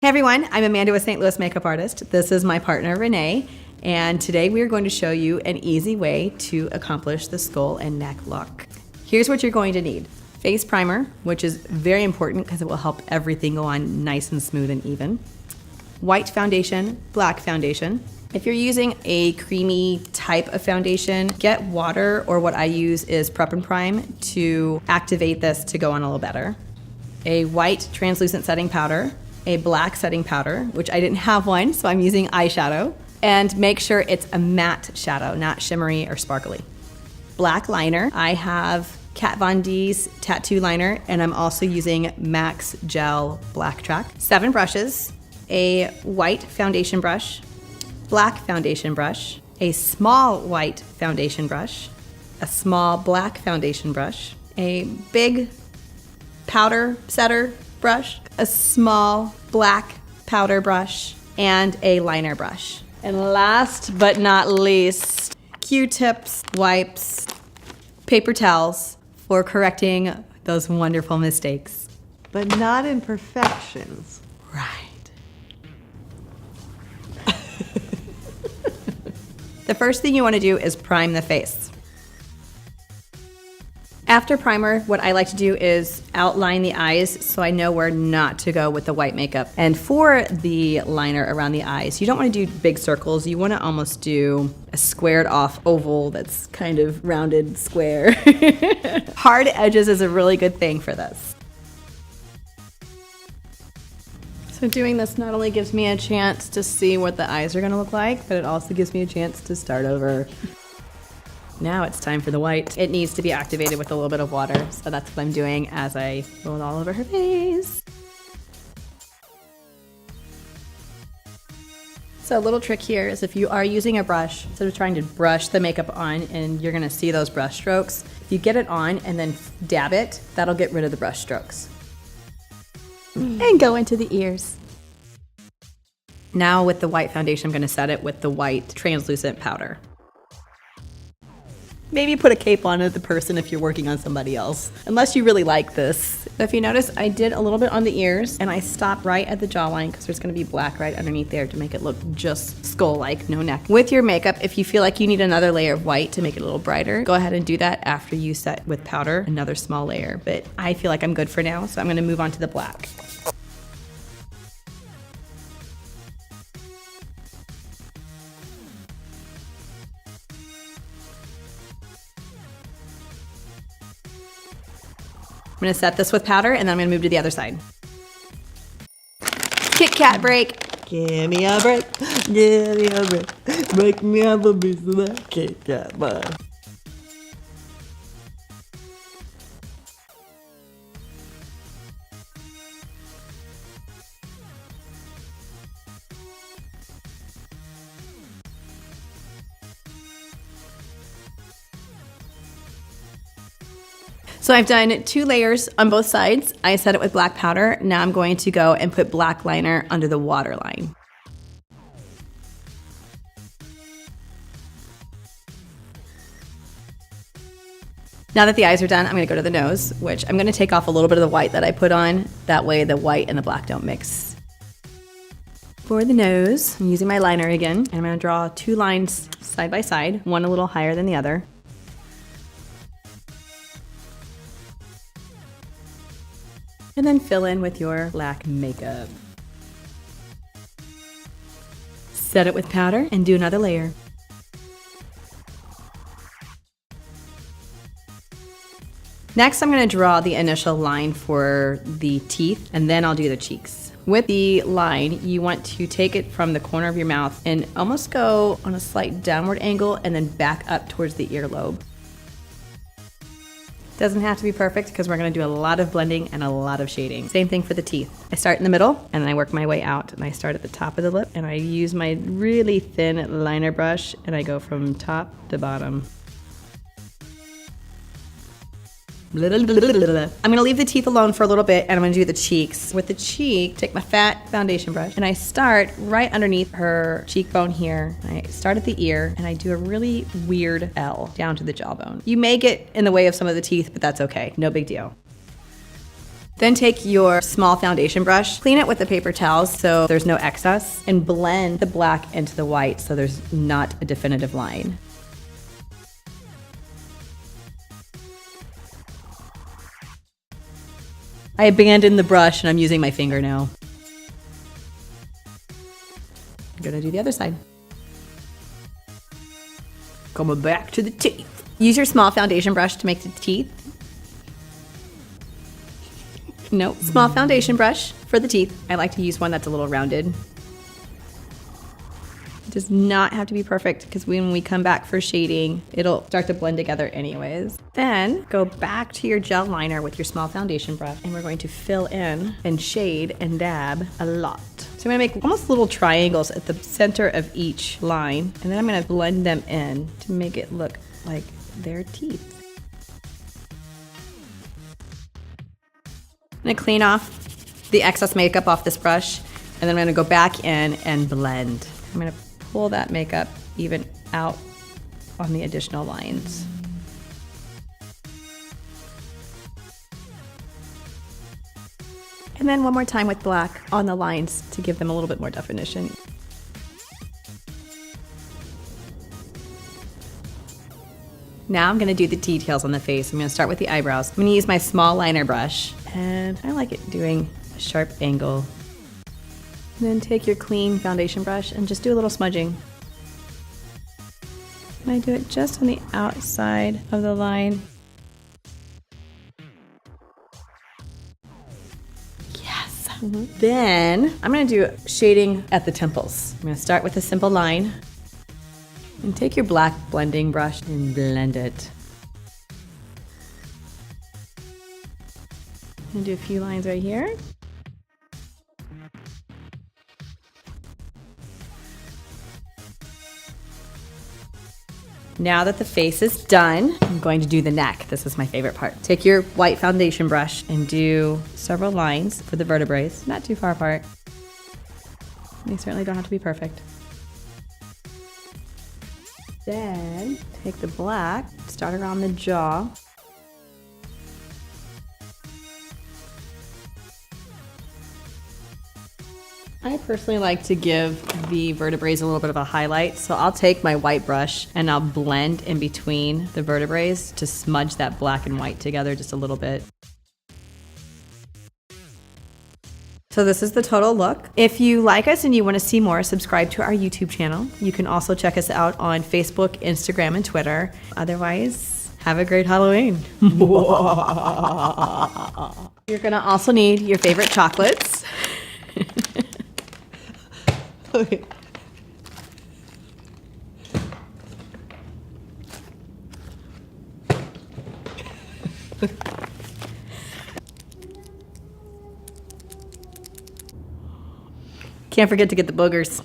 Hey everyone, I'm Amanda with St. Louis Makeup Artist. This is my partner Renee, and today we are going to show you an easy way to accomplish the skull and neck look. Here's what you're going to need. Face primer, which is very important because it will help everything go on nice and smooth and even. White foundation, black foundation. If you're using a creamy type of foundation, get water, or what I use is Prep and Prime to activate this to go on a little better. A white translucent setting powder, a black setting powder, which I didn't have one, so I'm using eyeshadow. And make sure it's a matte shadow, not shimmery or sparkly. Black liner, I have Kat Von D's tattoo liner, and I'm also using Max Gel Blacktrack. 7 brushes, a white foundation brush, black foundation brush, a small white foundation brush, a small black foundation brush, a big powder setter brush, a small black powder brush, and a liner brush. And last but not least, Q-tips, wipes, paper towels for correcting those wonderful mistakes. But not imperfections. Right. The first thing you want to do is prime the face. After primer, what I like to do is outline the eyes so I know where not to go with the white makeup. And for the liner around the eyes, you don't want to do big circles. You want to almost do a squared off oval that's kind of rounded square. Hard edges is a really good thing for this. So doing this not only gives me a chance to see what the eyes are going to look like, but it also gives me a chance to start over. Now it's time for the white. It needs to be activated with a little bit of water, so that's what I'm doing as I roll it all over her face. So a little trick here is if you are using a brush, instead of trying to brush the makeup on and you're gonna see those brush strokes, if you get it on and then dab it, that'll get rid of the brush strokes. And go into the ears. Now with the white foundation, I'm gonna set it with the white translucent powder. Maybe put a cape on the person if you're working on somebody else, unless you really like this. If you notice, I did a little bit on the ears and I stopped right at the jawline because there's gonna be black right underneath there to make it look just skull-like, no neck. With your makeup, if you feel like you need another layer of white to make it a little brighter, go ahead and do that after you set with powder, another small layer. But I feel like I'm good for now, so I'm gonna move on to the black. I'm gonna set this with powder and then I'm gonna move to the other side. Kit Kat break. Give me a break. Give me a break. Break me up a piece of that Kit Kat bar. So I've done 2 layers on both sides. I set it with black powder. Now I'm going to go and put black liner under the waterline. Now that the eyes are done, I'm gonna go to the nose, which I'm gonna take off a little bit of the white that I put on. That way the white and the black don't mix. For the nose, I'm using my liner again, and I'm gonna draw 2 lines side by side, one a little higher than the other. And then fill in with your black makeup. Set it with powder and do another layer. Next, I'm gonna draw the initial line for the teeth, and then I'll do the cheeks. With the line, you want to take it from the corner of your mouth and almost go on a slight downward angle and then back up towards the earlobe. Doesn't have to be perfect because we're gonna do a lot of blending and a lot of shading. Same thing for the teeth. I start in the middle and then I work my way out, and I start at the top of the lip and I use my really thin liner brush and I go from top to bottom. I'm gonna leave the teeth alone for a little bit and I'm gonna do the cheeks. With the cheek, take my fat foundation brush and I start right underneath her cheekbone here. I start at the ear and I do a really weird L down to the jawbone. You may get in the way of some of the teeth, but that's okay, no big deal. Then take your small foundation brush, clean it with the paper towels so there's no excess, and blend the black into the white so there's not a definitive line. I abandoned the brush and I'm using my finger now. I'm gonna do the other side. Coming back to the teeth. Use your small foundation brush to make the teeth. Nope, small foundation brush for the teeth. I like to use one that's a little rounded. It does not have to be perfect because when we come back for shading, it'll start to blend together anyways. Then go back to your gel liner with your small foundation brush and we're going to fill in and shade and dab a lot. So I'm gonna make almost little triangles at the center of each line and then I'm gonna blend them in to make it look like their teeth. I'm gonna clean off the excess makeup off this brush and then I'm gonna go back in and blend. I'm gonna pull that makeup even out on the additional lines. And then one more time with black on the lines to give them a little bit more definition. Now I'm gonna do the details on the face. I'm gonna start with the eyebrows. I'm gonna use my small liner brush and I like it doing a sharp angle. And then take your clean foundation brush and just do a little smudging. And I do it just on the outside of the line. Yes. Then I'm gonna do shading at the temples. I'm gonna start with a simple line and take your black blending brush and blend it. I'm gonna do a few lines right here. Now that the face is done, I'm going to do the neck. This is my favorite part. Take your white foundation brush and do several lines for the vertebrae, not too far apart. They certainly don't have to be perfect. Then take the black, start around the jaw. I personally like to give the vertebrae a little bit of a highlight, so I'll take my white brush and I'll blend in between the vertebrae to smudge that black and white together just a little bit. So this is the total look. If you like us and you want to see more, subscribe to our YouTube channel. You can also check us out on Facebook, Instagram, and Twitter. Otherwise, have a great Halloween. You're gonna also need your favorite chocolates. Okay. Can't forget to get the boogers.